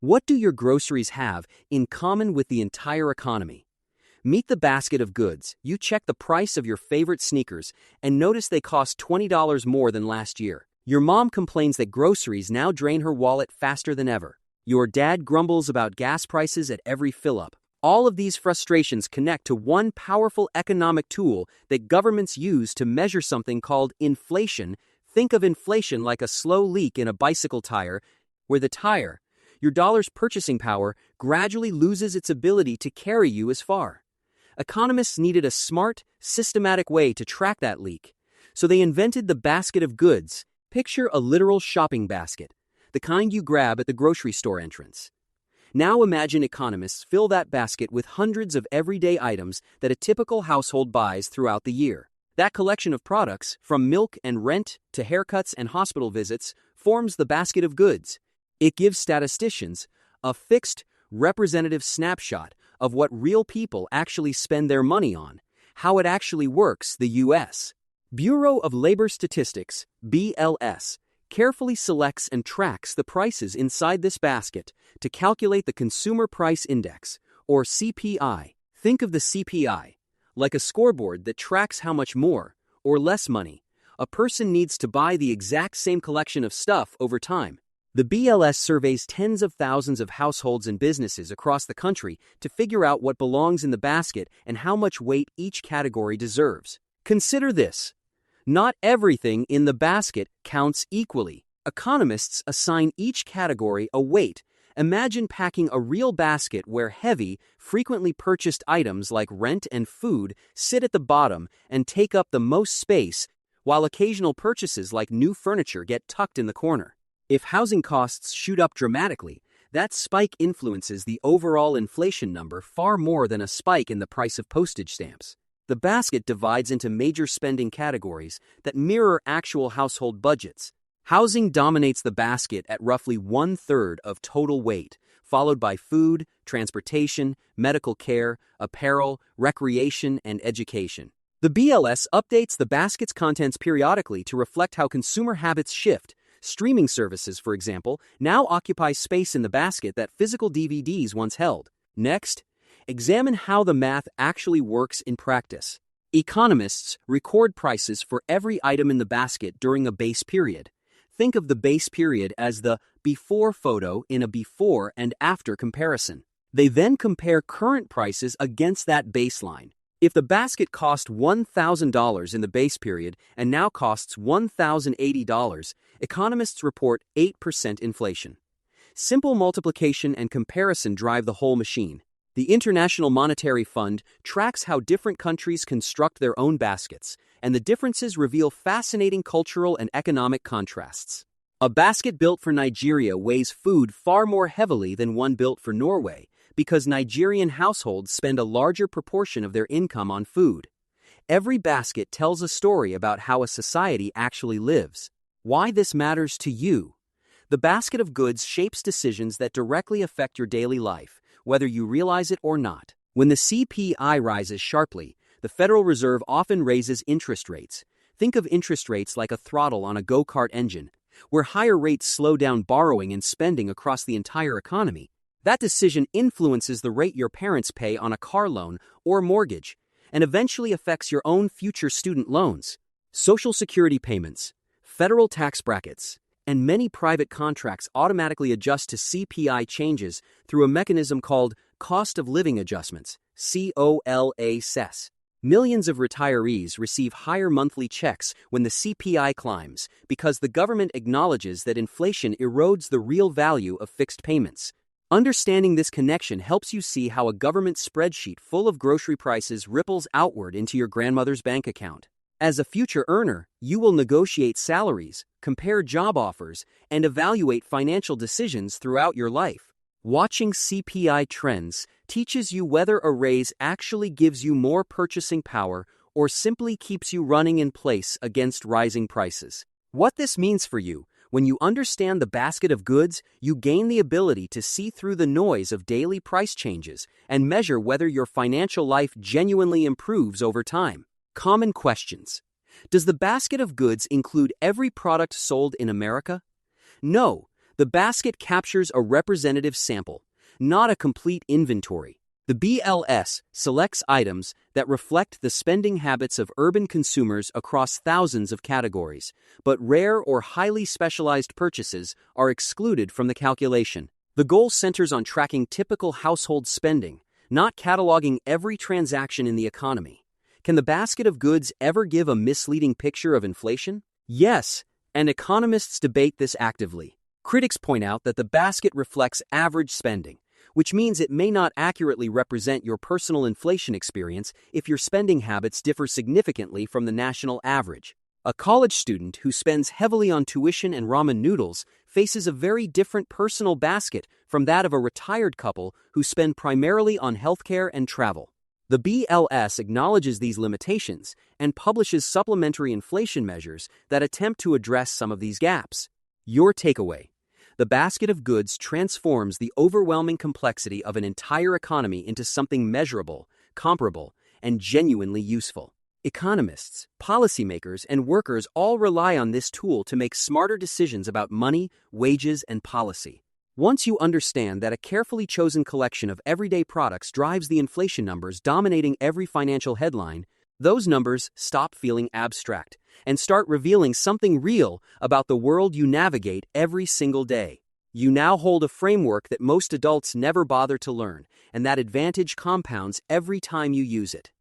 What do your groceries have in common with the entire economy? Meet the basket of goods. You check the price of your favorite sneakers and notice they cost $20 more than last year. Your mom complains that groceries now drain her wallet faster than ever. Your dad grumbles about gas prices at every fill-up. All of these frustrations connect to one powerful economic tool that governments use to measure something called inflation. Think of inflation like a slow leak in a bicycle tire, where the tire, your dollar's purchasing power, gradually loses its ability to carry you as far. Economists needed a smart, systematic way to track that leak. So they invented the basket of goods. Picture a literal shopping basket, the kind you grab at the grocery store entrance. Now imagine economists fill that basket with hundreds of everyday items that a typical household buys throughout the year. That collection of products, from milk and rent to haircuts and hospital visits, forms the basket of goods. It gives statisticians a fixed, representative snapshot of what real people actually spend their money on, how it actually works. The U.S. Bureau of Labor Statistics, BLS, carefully selects and tracks the prices inside this basket to calculate the Consumer Price Index, or CPI. Think of the CPI like a scoreboard that tracks how much more, or less money, a person needs to buy the exact same collection of stuff over time. The BLS surveys tens of thousands of households and businesses across the country to figure out what belongs in the basket and how much weight each category deserves. Consider this. Not everything in the basket counts equally. Economists assign each category a weight. Imagine packing a real basket where heavy, frequently purchased items like rent and food sit at the bottom and take up the most space, while occasional purchases like new furniture get tucked in the corner. If housing costs shoot up dramatically, that spike influences the overall inflation number far more than a spike in the price of postage stamps. The basket divides into major spending categories that mirror actual household budgets. Housing dominates the basket at roughly 1/3 of total weight, followed by food, transportation, medical care, apparel, recreation, and education. The BLS updates the basket's contents periodically to reflect how consumer habits shift. Streaming services, for example, now occupy space in the basket that physical DVDs once held. Next, examine how the math actually works in practice. Economists record prices for every item in the basket during a base period. Think of the base period as the before photo in a before and after comparison. They then compare current prices against that baseline. If the basket cost $1,000 in the base period and now costs $1,080, economists report 8% inflation. Simple multiplication and comparison drive the whole machine. The International Monetary Fund tracks how different countries construct their own baskets, and the differences reveal fascinating cultural and economic contrasts. A basket built for Nigeria weighs food far more heavily than one built for Norway, because Nigerian households spend a larger proportion of their income on food. Every basket tells a story about how a society actually lives. Why this matters to you. The basket of goods shapes decisions that directly affect your daily life, whether you realize it or not. When the CPI rises sharply, the Federal Reserve often raises interest rates. Think of interest rates like a throttle on a go-kart engine, where higher rates slow down borrowing and spending across the entire economy. That decision influences the rate your parents pay on a car loan or mortgage, and eventually affects your own future student loans. Social Security payments, federal tax brackets, and many private contracts automatically adjust to CPI changes through a mechanism called Cost of Living Adjustments, COLA. Millions of retirees receive higher monthly checks when the CPI climbs because the government acknowledges that inflation erodes the real value of fixed payments. Understanding this connection helps you see how a government spreadsheet full of grocery prices ripples outward into your grandmother's bank account. As a future earner, you will negotiate salaries, compare job offers, and evaluate financial decisions throughout your life. Watching CPI trends teaches you whether a raise actually gives you more purchasing power or simply keeps you running in place against rising prices. What this means for you: when you understand the basket of goods, you gain the ability to see through the noise of daily price changes and measure whether your financial life genuinely improves over time. Common questions. Does the basket of goods include every product sold in America? No. The basket captures a representative sample, not a complete inventory. The BLS selects items that reflect the spending habits of urban consumers across thousands of categories, but rare or highly specialized purchases are excluded from the calculation. The goal centers on tracking typical household spending, not cataloging every transaction in the economy. Can the basket of goods ever give a misleading picture of inflation? Yes, and economists debate this actively. Critics point out that the basket reflects average spending, which means it may not accurately represent your personal inflation experience if your spending habits differ significantly from the national average. A college student who spends heavily on tuition and ramen noodles faces a very different personal basket from that of a retired couple who spend primarily on healthcare and travel. The BLS acknowledges these limitations and publishes supplementary inflation measures that attempt to address some of these gaps. Your takeaway: the basket of goods transforms the overwhelming complexity of an entire economy into something measurable, comparable, and genuinely useful. Economists, policymakers, and workers all rely on this tool to make smarter decisions about money, wages, and policy. Once you understand that a carefully chosen collection of everyday products drives the inflation numbers dominating every financial headline, those numbers stop feeling abstract and start revealing something real about the world you navigate every single day. You now hold a framework that most adults never bother to learn, and that advantage compounds every time you use it.